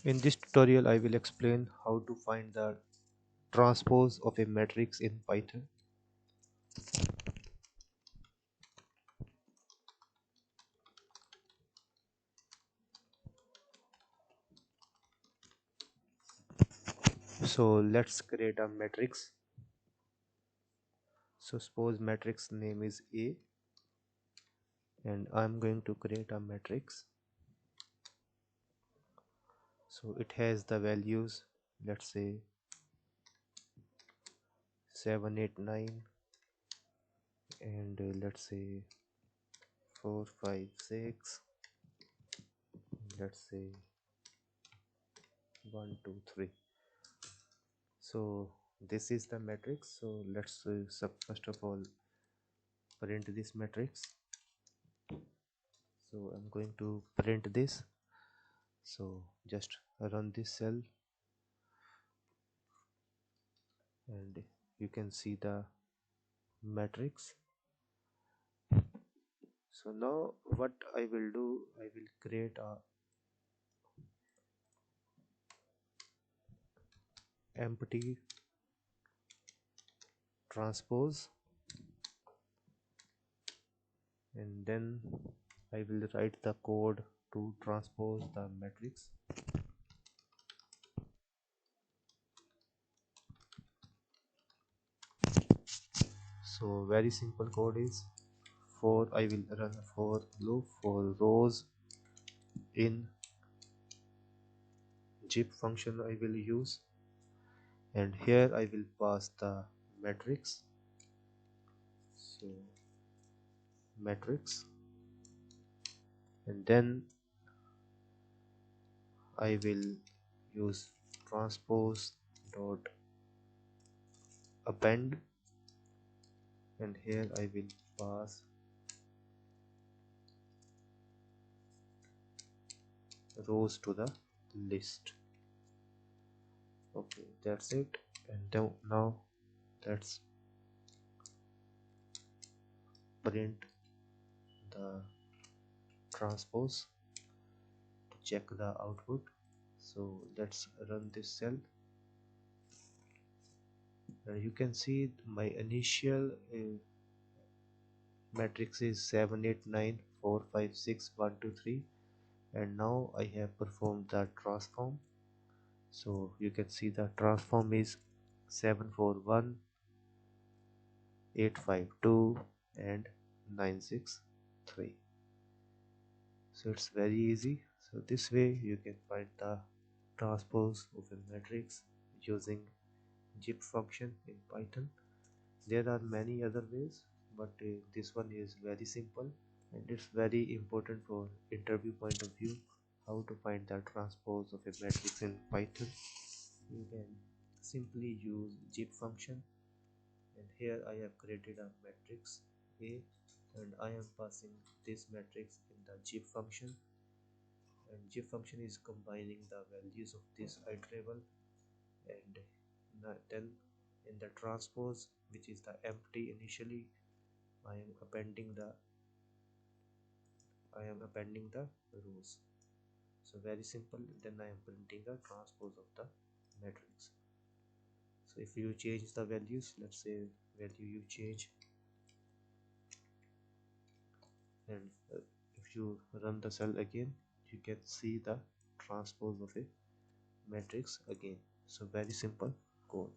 In this tutorial, I will explain how to find the transpose of a matrix in Python. So let's create a matrix. So suppose matrix name is A, and I'm going to create a matrix. So it has the values, let's say 7, 8, 9, and let's say 4, 5, 6, let's say 1, 2, 3. So this is the matrix. So let's first of all print this matrix. So I'm going to print this. So just run this cell and you can see the matrix. So now what I will do, I will create a empty transpose, and then I will write the code to transpose the matrix. So very simple code is for I will run a for loop for rows in zip function I will use, and here I will pass the matrix. So matrix, and then I will use transpose dot append, and here I will pass rows to the list. Okay, that's it. And then now let's print the transpose to check the output. So let's run this cell, and you can see my initial matrix is 7, 8, 9, 4, 5, 6, 1, 2, 3, and now I have performed the transform. So you can see the transform is 7, 4, 1, 8, 5, 2, and 9, 6, 3. So it's very easy. So this way you can find the transpose of a matrix using zip function in Python. There are many other ways, but this one is very simple, and it's very important for interview point of view how to find the transpose of a matrix in Python. You can simply use zip function, and here I have created a matrix A, and I am passing this matrix in the zip function, and zip function is combining the values of this iterable, and then in the transpose, which is the empty initially, I am appending the rows. So very simple. Then I am printing the transpose of the matrix. So if you change the values, let's say value you change, and if you run the cell again, you can see the transpose of a matrix again. So very simple code.